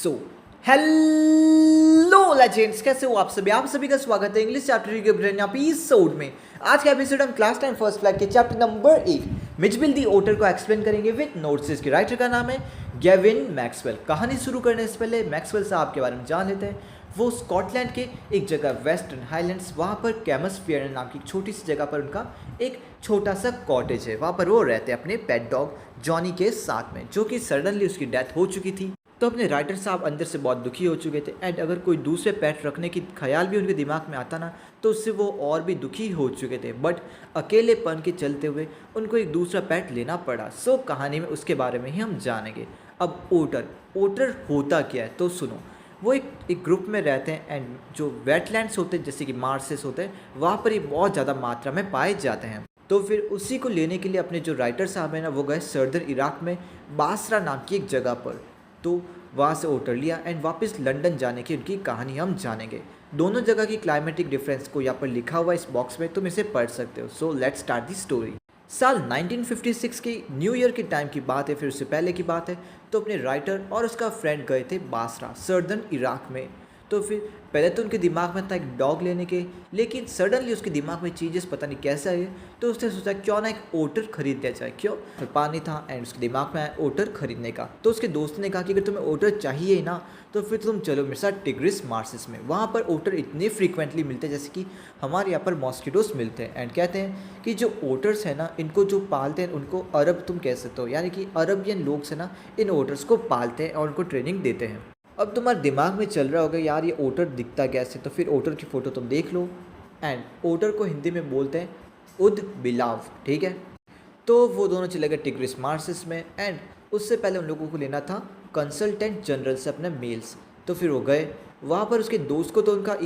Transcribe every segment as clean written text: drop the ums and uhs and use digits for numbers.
So hello legends, कैसे हो आप सभी का स्वागत है इंग्लिश चैप्टर के एपिसोड में। आज का एपिसोड हम क्लास 10 फर्स्ट फ्लैग के चैप्टर नंबर 8 मिचबिल दी ओटर को एक्सप्लेन करेंगे विद नोट्स। इसके राइटर का नाम है गेविन मैक्सवेल। कहानी शुरू करने से पहले मैक्सवेल साहब के बारे में जान लेते हैं। वो स्कॉटलैंड के एक जगह वेस्टर्न हाईलैंड्स, वहाँ पर कैमसफियर नाम की छोटी सी जगह पर उनका एक छोटा सा कॉटेज है। वहाँ पर वो रहते हैं अपने पेट डॉग जॉनी के साथ में, जो कि सडनली उसकी डेथ हो चुकी थी। तो अपने राइटर साहब अंदर से बहुत दुखी हो चुके थे एंड अगर कोई दूसरे पेट रखने की ख्याल भी उनके दिमाग में आता ना, तो उससे वो और भी दुखी हो चुके थे। बट अकेलेपन के चलते हुए उनको एक दूसरा पेट लेना पड़ा। सो कहानी में उसके बारे में ही हम जानेंगे। अब ओटर होता क्या है तो सुनो। वो एक ग्रुप में रहते हैं एंड जो वेटलैंड्स होते हैं जैसे कि मार्सेस होते हैं, वहाँ पर ये बहुत ज़्यादा मात्रा में पाए जाते हैं। तो फिर उसी को लेने के लिए अपने जो राइटर साहब हैं ना, वो गए सर्दर्न इराक में बासरा नाम की एक जगह पर। तो वहाँ से ओटर लिया एंड वापस लंदन जाने की उनकी कहानी हम जानेंगे। दोनों जगह की क्लाइमेटिक डिफरेंस को यहाँ पर लिखा हुआ इस बॉक्स में, तुम इसे पढ़ सकते हो। So let's start the story. साल 1956 की न्यू ईयर के टाइम की बात है, फिर उससे पहले की बात है। तो अपने राइटर और उसका फ्रेंड गए थे बासरा, सर्दर्न इराक में। तो फिर पहले तो उनके दिमाग में था एक डॉग लेने के, लेकिन सडनली उसके दिमाग में चीज़ें पता नहीं कैसे आई, तो उसने सोचा क्यों ना एक ओटर खरीद लिया जाए। क्यों? तो पानी था एंड उसके दिमाग में आया ओटर खरीदने का। तो उसके दोस्त ने कहा कि अगर तुम्हें ओटर चाहिए ही ना, तो फिर तुम चलो मेरे साथ टिग्रिस मार्सेस में। वहाँ पर ओटर इतने फ्रीक्वेंटली मिलते हैं जैसे कि हमारे यहाँ पर मॉस्किटोस मिलते हैं। एंड कहते हैं कि जो ओटर्स हैं ना, इनको जो पालते हैं उनको अरब तुम कह सकते हो, यानी कि अरबियन लोग से ना इन ओटर्स को पालते हैं और उनको ट्रेनिंग देते हैं। अब तुम्हारे दिमाग में चल रहा होगा यार ये ओटर दिखता कैसे, तो फिर ओटर की फ़ोटो तुम देख लो। एंड ओटर को हिंदी में बोलते हैं उद बिलाव, ठीक है। तो वो दोनों चले गए टिग्रिस मार्सेस में एंड उससे पहले उन लोगों को लेना था कंसल्टेंट जनरल से अपने मेल्स। तो फिर वो गए वहाँ पर। उसके दोस्त को तो उनका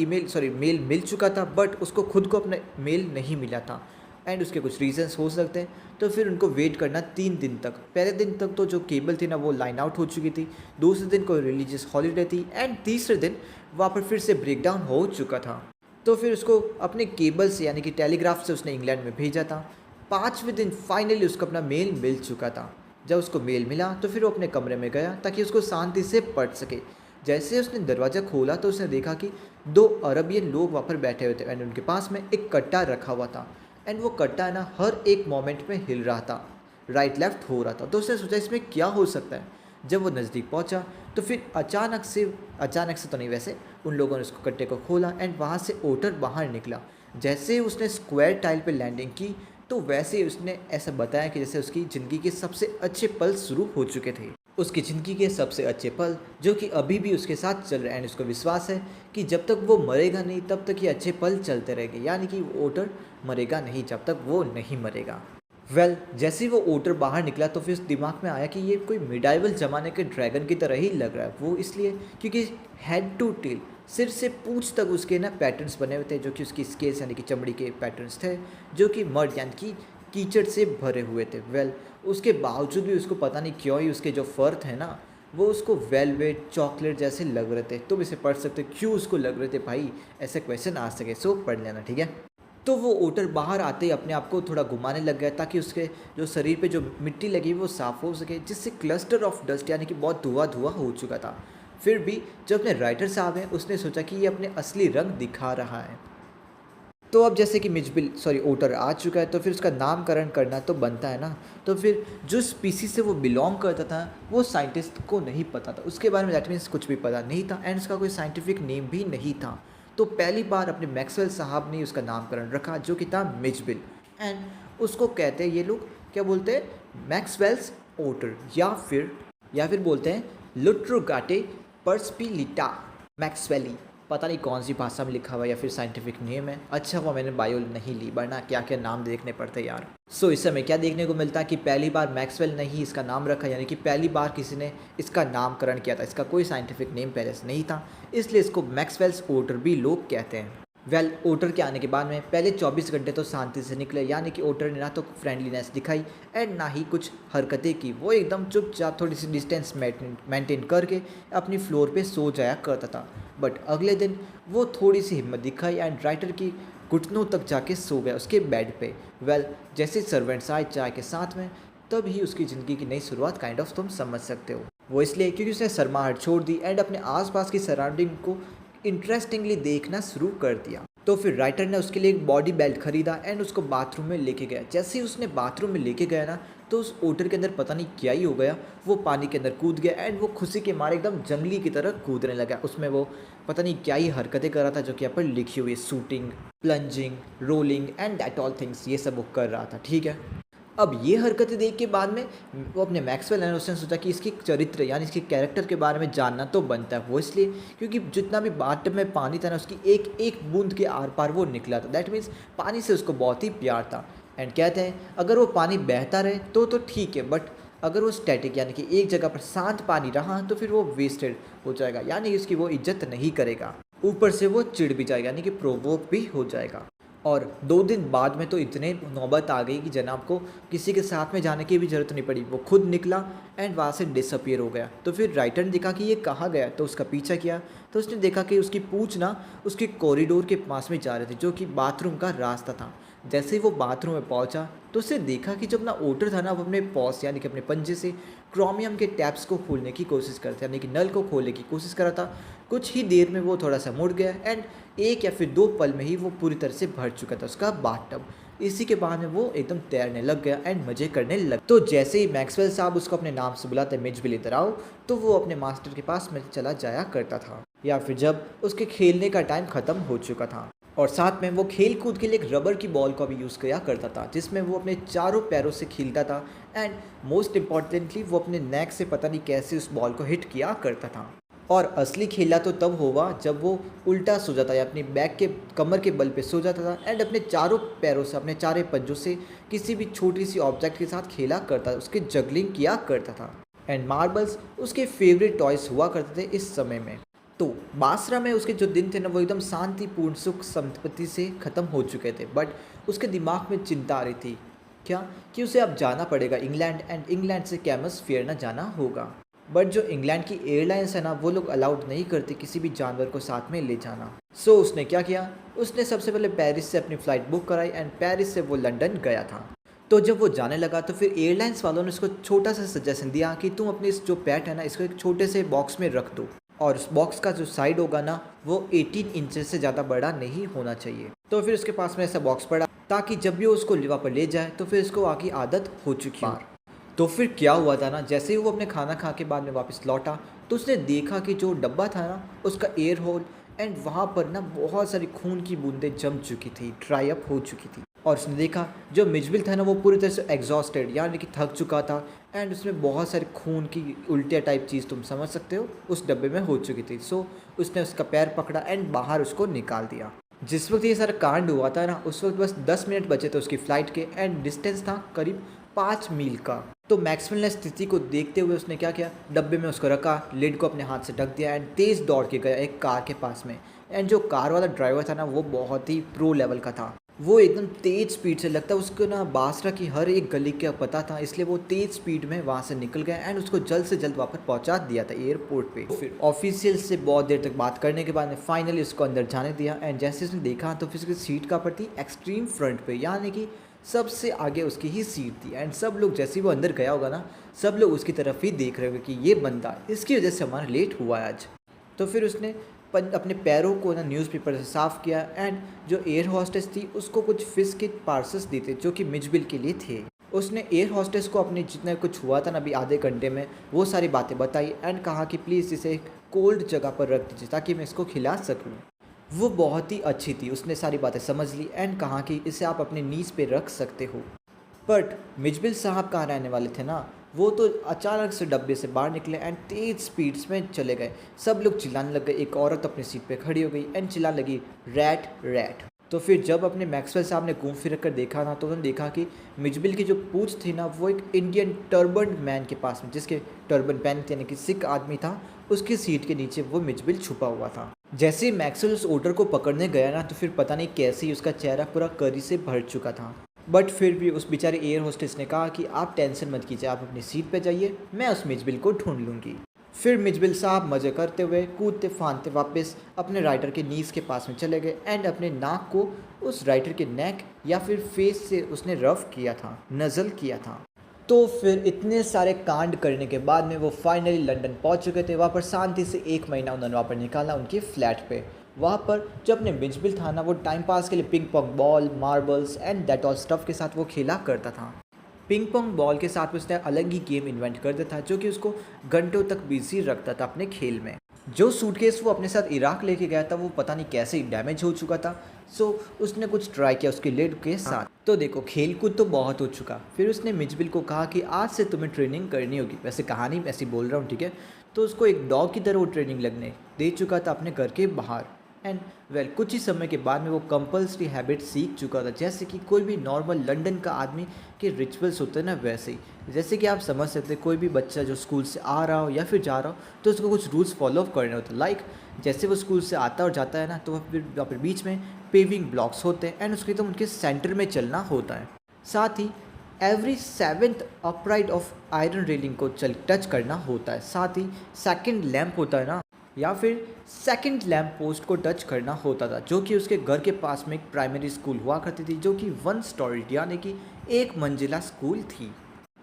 मेल मिल चुका था, बट उसको खुद को अपना मेल नहीं मिला था एंड उसके कुछ रीजंस हो सकते हैं। तो फिर उनको वेट करना 3 दिन तक। पहले दिन तक तो जो केबल थी ना वो लाइन आउट हो चुकी थी, दूसरे दिन कोई रिलीजियस हॉलीडे थी एंड तीसरे दिन वहाँ पर फिर से ब्रेकडाउन हो चुका था। तो फिर उसको अपने केबल से यानी कि टेलीग्राफ से उसने इंग्लैंड में भेजा था। 5वें दिन फाइनली उसको अपना मेल मिल चुका था। जब उसको मेल मिला तो फिर वो अपने कमरे में गया ताकि उसको शांति से पढ़ सके। जैसे उसने दरवाज़ा खोला तो उसने देखा कि 2 अरबियन लोग वहाँ पर बैठे हुए थे एंड उनके पास में एक कट्टा रखा हुआ था। एंड वो कट्टा है ना हर एक मोमेंट में हिल रहा था, राइट लेफ्ट हो रहा था। तो उसने सोचा इसमें क्या हो सकता है। जब वो नज़दीक पहुंचा तो फिर अचानक से तो नहीं, वैसे उन लोगों ने उसको कट्टे को खोला एंड वहाँ से ओटर बाहर निकला। जैसे ही उसने स्क्वायर टाइल पे लैंडिंग की तो वैसे ही उसने ऐसा बताया कि जैसे उसकी ज़िंदगी के सबसे अच्छे पल शुरू हो चुके थे। उसकी ज़िंदगी के सबसे अच्छे पल जो कि अभी भी उसके साथ चल रहे हैं एंड उसको विश्वास है कि जब तक वो मरेगा नहीं तब तक ये अच्छे पल चलते रहेंगे, यानी कि वो ओटर मरेगा नहीं जब तक वो नहीं मरेगा। जैसे ही वो ओटर बाहर निकला तो फिर उस दिमाग में आया कि ये कोई मिडाइवल ज़माने के ड्रैगन की तरह ही लग रहा है। वो इसलिए क्योंकि हेड टू टेल, सिर से पूंछ तक उसके ना पैटर्न्स बने हुए थे, जो कि उसकी स्केल्स यानी कि चमड़ी के पैटर्न्स थे, जो कि मड यानी कि कीचड़ से भरे हुए थे। उसके बावजूद भी उसको पता नहीं क्यों ही उसके जो फर थे ना, वो उसको वेलवेट चॉकलेट जैसे लग रहे थे। तुम इसे पढ़ सकते हो क्यों उसको लग रहे थे भाई, ऐसे क्वेश्चन आ सके। सो पढ़ लेना, ठीक है। तो वो ओटर बाहर आते ही अपने आप को थोड़ा घुमाने लग गया ताकि उसके जो शरीर पे जो मिट्टी लगी वो साफ़ हो सके, जिससे क्लस्टर ऑफ डस्ट यानी कि बहुत धुआं हो चुका था। फिर भी जो अपने राइटर साहब हैं उसने सोचा कि ये अपने असली रंग दिखा रहा है। तो अब जैसे कि ओटर आ चुका है तो फिर उसका नामकरण करना तो बनता है ना। तो फिर जो स्पीसी से वो बिलोंग करता था वो साइंटिस्ट को नहीं पता था, उसके बारे में दैट मीन्स कुछ भी पता नहीं था एंड उसका कोई साइंटिफिक नेम भी नहीं था। तो पहली बार अपने मैक्सवेल साहब ने उसका नामकरण रखा जो कि था मिचबिल। एंड उसको कहते हैं ये लोग क्या बोलते हैं, मैक्सवेल्स ओटर, या फिर बोलते हैं लुट्रोगाटे पर्सपिलिटा मैक्सवेली। पता नहीं कौन सी भाषा में लिखा हुआ या फिर साइंटिफिक नेम है। अच्छा हुआ मैंने बायो नहीं ली, वरना क्या क्या नाम देखने पड़ते यार। सो इस समय क्या देखने को मिलता है कि पहली बार मैक्सवेल ने ही इसका नाम रखा, यानी कि पहली बार किसी ने इसका नामकरण किया था। इसका कोई साइंटिफिक नेम पहले से नहीं था, इसलिए इसको मैक्सवेल्स ओटर भी लोग कहते हैं। ओटर के आने के बाद में पहले 24 घंटे तो शांति से निकले, यानी कि ओटर ने ना तो फ्रेंडलीनेस दिखाई एंड ना ही कुछ हरकतें की। वो एकदम चुपचाप थोड़ी सी डिस्टेंस मेंटेन करके अपनी फ्लोर पे सो जाया करता था। बट अगले दिन वो थोड़ी सी हिम्मत दिखाई एंड राइटर की घुटनों तक जाके सो गया उसके बेड पे। जैसे सर्वेंट्स आए चाय के साथ में, तब ही उसकी ज़िंदगी की नई शुरुआत काइंड ऑफ तुम समझ सकते हो। वो इसलिए क्योंकि उसने शर्माहट छोड़ दी एंड अपने आसपास की सराउंडिंग को इंटरेस्टिंगली देखना शुरू कर दिया। तो फिर राइटर ने उसके लिए एक बॉडी बेल्ट खरीदा एंड उसको बाथरूम में लेके गया। जैसे ही उसने बाथरूम में लेके गया ना, तो उस ओटर के अंदर पता नहीं क्या ही हो गया, वो पानी के अंदर कूद गया एंड वो खुशी के मारे एकदम जंगली की तरह कूदने लगा। उसमें वो पता नहीं क्या ही हरकतें कर रहा था जो कि यहाँ पर लिखी हुई है, shooting, plunging, rolling and that all things, ये सब वो कर रहा था। ठीक है, अब ये हरकतें देख के बाद में वो अपने मैक्सवेल है उसने सोचा कि इसकी चरित्र यानी इसके कैरेक्टर के बारे में जानना तो बनता है। वो इसलिए क्योंकि जितना भी बाथटब में पानी था ना, उसकी एक एक बूंद के आर पार वो निकला था। दैट मीन्स पानी से उसको बहुत ही प्यार था। एंड कहते हैं अगर वो पानी बहता रहे तो ठीक है, बट अगर वो स्टैटिक यानी कि एक जगह पर शांत पानी रहा तो फिर वो वेस्टेड हो जाएगा, यानी कि उसकी वो इज्जत नहीं करेगा। ऊपर से वो चिढ़ भी जाएगा, यानी कि प्रोवोक भी हो जाएगा। और 2 दिन बाद में तो इतने नौबत आ गई कि जनाब को किसी के साथ में जाने की भी ज़रूरत नहीं पड़ी, वो खुद निकला एंड वहाँ से डिसअपियर हो गया। तो फिर राइटर ने देखा कि ये कहाँ गया, तो उसका पीछा किया तो उसने देखा कि उसकी पूँछ ना उसके कॉरिडोर के पास में जा रही थी, जो कि बाथरूम का रास्ता था। जैसे ही वो बाथरूम में पहुंचा तो उसने देखा कि जो अपना ओटर था ना, वो अपने पॉस यानी कि अपने पंजे से क्रोमियम के टैप्स को खोलने की कोशिश करता, यानी कि नल को खोलने की कोशिश कर रहा था। कुछ ही देर में वो थोड़ा सा मुड़ गया एंड 1 या फिर 2 पल में ही वो पूरी तरह से भर चुका था उसका बाथटब। इसी के बाद में वो एकदम तैरने लग गया एंड मजे करने लग। तो जैसे ही मैक्सवेल साहब उसको अपने नाम से बुलाते, मिचबिल इधर आओ, तो वो अपने मास्टर के पास में चला जाया करता था, या फिर जब उसके खेलने का टाइम ख़त्म हो चुका था। और साथ में वो खेल कूद के लिए एक रबर की बॉल का भी यूज़ किया करता था, जिसमें वो अपने चारों पैरों से खेलता था एंड मोस्ट इम्पॉर्टेंटली वो अपने नेक से पता नहीं कैसे उस बॉल को हिट किया करता था। और असली खेला तो तब होगा जब वो उल्टा सो जाता या अपनी बैक के कमर के बल पे सो जाता था एंड अपने चारों पैरों से, अपने चारों पंजों से किसी भी छोटी सी ऑब्जेक्ट के साथ खेला करता था, उसके जगलिंग किया करता था। एंड मार्बल्स उसके फेवरेट टॉयस हुआ करते थे इस समय में। तो बासरा में उसके जो दिन थे ना, वो एकदम शांतिपूर्ण सुख संपत्ति से ख़त्म हो चुके थे, बट उसके दिमाग में चिंता आ रही थी। क्या कि उसे अब जाना पड़ेगा इंग्लैंड एंड इंग्लैंड से कैमस फेयर ना जाना होगा। बट जो इंग्लैंड की एयरलाइंस है ना, वो लोग अलाउड नहीं करते किसी भी जानवर को साथ में ले जाना। सो उसने क्या किया, उसने सबसे पहले पेरिस से अपनी फ़्लाइट बुक कराई एंड पेरिस से वो लंदन गया था। तो जब वो जाने लगा तो फिर एयरलाइंस वालों ने उसको छोटा सा सजेशन दिया कि तुम अपने इस जो पेट है ना, इसको एक छोटे से बॉक्स में रख दो और उस बॉक्स का जो साइड होगा ना, वो 18 इंचेस से ज़्यादा बड़ा नहीं होना चाहिए। तो फिर उसके पास में ऐसा बॉक्स पड़ा ताकि जब भी वो उसको वहाँ पर ले जाए तो फिर उसको आगे आदत हो चुकी है। तो फिर क्या हुआ था ना, जैसे ही वो अपने खाना खा के बाद में वापस लौटा तो उसने देखा कि जो डब्बा था ना, उसका एयर होल एंड वहाँ पर ना बहुत सारी खून की बूंदें जम चुकी थी, ड्राई अप हो चुकी थी। और उसने देखा जो मिचबिल था ना, वो पूरी तरह से एग्जॉस्टेड यानी कि थक चुका था एंड उसमें बहुत सारी खून की उल्टिया टाइप चीज़, तुम समझ सकते हो, उस डब्बे में हो चुकी थी। सो उसने उसका पैर पकड़ा एंड बाहर उसको निकाल दिया। जिस वक्त ये सारा कांड हुआ था ना, उस वक्त बस 10 मिनट बचे थे उसकी फ़्लाइट के एंड डिस्टेंस था करीब 5 मील का। तो मैक्सवेल ने स्थिति को देखते हुए उसने क्या किया, डब्बे में उसको रखा, लिड को अपने हाथ से ढक दिया एंड तेज़ दौड़ के गया एक कार के पास में। एंड जो कार वाला ड्राइवर था ना, वो बहुत ही प्रो लेवल का था। वो एकदम तेज़ स्पीड से, लगता है उसको ना बासरा की हर एक गली का पता था, इसलिए वो तेज़ स्पीड में वहाँ से निकल गया एंड उसको जल्द से जल्द वापस पहुँचा दिया था एयरपोर्ट पे। फिर ऑफिशियल से बहुत देर तक बात करने के बाद ने फाइनली उसको अंदर जाने दिया एंड जैसे उसने देखा तो फिर उसकी सीट का पर थी एक्सट्रीम फ्रंट पे, यानी कि सबसे आगे उसकी ही सीट थी। एंड सब लोग जैसे ही वो अंदर गया होगा ना, सब लोग उसकी तरफ ही देख रहे होंगे कि ये बंदा, इसकी वजह से हमारा लेट हुआ है आज। तो फिर उसने अपने पैरों को ना न्यूज़पेपर से साफ़ किया एंड जो एयर हॉस्टेस थी उसको कुछ फिश के पार्सल्स दिए थे जो कि मिचबिल के लिए थे। उसने एयर हॉस्टेस को अपने जितना कुछ हुआ था ना अभी आधे घंटे में, वो सारी बातें बताई एंड कहा कि प्लीज़ इसे एक कोल्ड जगह पर रख दीजिए ताकि मैं इसको खिला सकूँ। वो बहुत ही अच्छी थी, उसने सारी बातें समझ ली एंड कहा कि इसे आप अपने नीज पे रख सकते हो। बट मिचबिल साहब कहाँ रहने वाले थे ना, वो तो अचानक से डब्बे से बाहर निकले एंड तेज़ स्पीड्स में चले गए। सब लोग चिल्लाने लग गए, एक औरत अपनी सीट पे खड़ी हो गई एंड चिल्लाने लगी रैट रैट। तो फिर जब अपने मैक्सवेल साहब ने घूम फिर कर देखा ना, तो उन्होंने देखा कि मिचबिल की जो पूंछ थी ना, वो एक इंडियन टर्बन मैन के पास में, जिसके टर्बन पहन यानी कि सिख आदमी था, उसकी सीट के नीचे वो मिचबिल छुपा हुआ था। जैसे ही मैक्सवेल उस ओटर को पकड़ने गया ना, तो फिर पता नहीं कैसे ही उसका चेहरा पूरा करी से भर चुका था। बट फिर भी उस बेचारे एयर होस्टेस ने कहा कि आप टेंशन मत कीजिए, आप अपनी सीट पे जाइए, मैं उस मिचबिल को ढूंढ लूँगी। फिर मिचबिल साहब मज़े करते हुए कूदते फांदते वापस अपने राइटर के नीज़ के पास में चले गए एंड अपने नाक को उस राइटर के नेक या फिर फेस से उसने रफ किया था, नज़ल किया था। तो फिर इतने सारे कांड करने के बाद में वो फाइनली लंदन पहुंच चुके थे। वहाँ पर शांति से 1 महीना उन्होंने वहाँ पर निकाला उनके फ्लैट पे। वहाँ पर जो अपने मिचबिल था ना, वो टाइम पास के लिए ping pong ball, marbles and that all stuff के साथ वो खेला करता था। पिंग पोंग बॉल के साथ उसने अलग ही गेम इन्वेंट कर दिया था जो कि उसको घंटों तक बिजी रखता था अपने खेल में। जो सूटकेस वो अपने साथ इराक लेके गया था वो पता नहीं कैसे डैमेज हो चुका था। सो उसने कुछ ट्राई किया उसके लिड के साथ। तो देखो, खेल कूद तो बहुत हो चुका। फिर उसने मिचबिल को कहा कि आज से तुम्हें ट्रेनिंग करनी होगी। वैसे कहानी ऐसी बोल रहा हूँ, ठीक है। तो उसको एक डॉग की तरह वो ट्रेनिंग लगने दे चुका था अपने घर के बाहर। एंड वेल कुछ ही समय के बाद में वो कंपल्सरी हैबिट सीख चुका था, जैसे कि कोई भी नॉर्मल लंदन का आदमी के रिचुअल्स होते हैं ना, वैसे ही। जैसे कि आप समझ सकते हैं, कोई भी बच्चा जो स्कूल से आ रहा हो या फिर जा रहा हो तो उसको कुछ रूल्स फॉलो करने होते हैं। लाइक जैसे वो स्कूल से आता और जाता है ना, तो फिर वहाँ पर बीच में पेविंग ब्लॉक्स होते हैं एंड उसके एकदम उनके सेंटर में चलना होता है। साथ ही every 7th upright of iron railing को टच करना होता है। साथ ही सेकंड लैंप होता है ना, या फिर सेकंड लैंप पोस्ट को टच करना होता था, जो कि उसके घर के पास में एक प्राइमरी स्कूल हुआ करती थी जो कि 1 स्टोरी यानी कि 1 मंजिला स्कूल थी।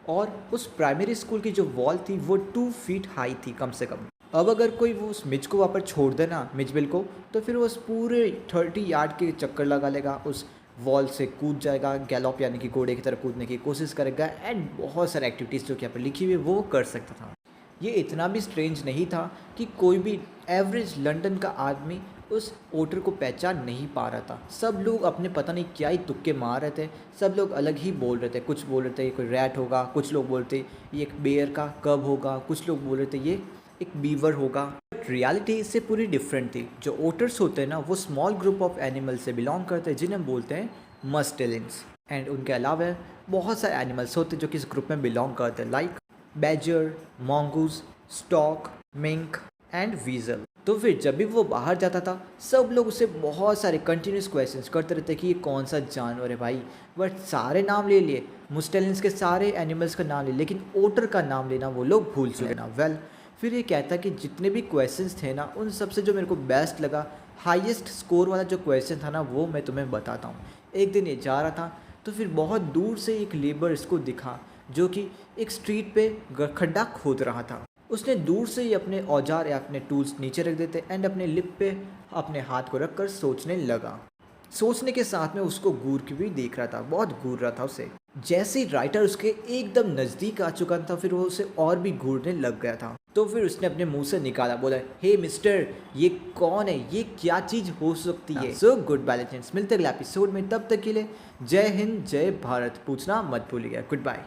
और उस प्राइमरी स्कूल की जो वॉल थी वो 2 फीट हाई थी कम से कम। अब अगर कोई वो उस मिच को वहाँ पर छोड़ देना, मिचबिल को, तो फिर वो उस पूरे 30 यार्ड के चक्कर लगा लेगा, उस वॉल से कूद जाएगा, गैलॉप यानी कि घोड़े की तरह कूदने की कोशिश करेगा एंड बहुत सारे एक्टिविटीज़ जो कि यहाँ पर लिखी हुई है वो कर सकता था। ये इतना भी स्ट्रेंज नहीं था कि कोई भी एवरेज लंदन का आदमी उस ओटर को पहचान नहीं पा रहा था। सब लोग अपने पता नहीं क्या ही तुक्के मार रहे थे। सब लोग अलग ही बोल रहे थे। कुछ बोल रहे थे ये कोई रैट होगा, कुछ लोग बोल रहे थे ये एक बेयर का कब होगा, कुछ लोग बोल रहे थे ये एक बीवर होगा। बट रियलिटी इससे पूरी डिफरेंट थी। जो ओटर्स होते हैं ना, वो स्मॉल ग्रुप ऑफ एनिमल से बिलोंग करते हैं जिन्हें बोलते हैं मस्टेलिन्स। एंड उनके अलावा बहुत सारे एनिमल्स होते हैं जो कि इस ग्रुप में बिलोंग करते हैं, like badger, mongoose, stoat, mink and weasel. तो फिर जब भी वो बाहर जाता था सब लोग उससे बहुत सारे कंटिन्यूस क्वेश्चंस करते रहते कि ये कौन सा जानवर है भाई। बट सारे नाम ले लिए, मुस्टेलिन्स के सारे एनिमल्स का नाम ले, लेकिन ओटर का नाम लेना वो लोग भूल चुके ना। वेल फिर ये कहता कि जितने भी क्वेश्चंस थे ना, उन सबसे जो मेरे को बेस्ट लगा, हाईएस्ट स्कोर वाला जो क्वेश्चन था ना, वो मैं तुम्हें बताता हूँ। एक दिन ये जा रहा था तो फिर बहुत दूर से एक लेबर इसको दिखा जो कि एक स्ट्रीट पे खड्डा खोद रहा था। उसने दूर से ही अपने औजार या अपने टूल्स नीचे रख देते एंड अपने लिप पे अपने हाथ को रखकर सोचने लगा। सोचने के साथ में उसको घूर के भी देख रहा था, बहुत घूर रहा था उसे। जैसे ही राइटर उसके एकदम नज़दीक आ चुका था फिर वो उसे और भी घूरने लग गया था। तो फिर उसने अपने मुंह से निकाला, बोला, हे मिस्टर, ये कौन है, ये क्या चीज़ हो सकती है। सो गुड बाय लेजेंड्स, मिलते अगले एपिसोड में। तब तक के लिए जय हिंद, जय भारत, पूछना मत भूलिएगा। Good bye.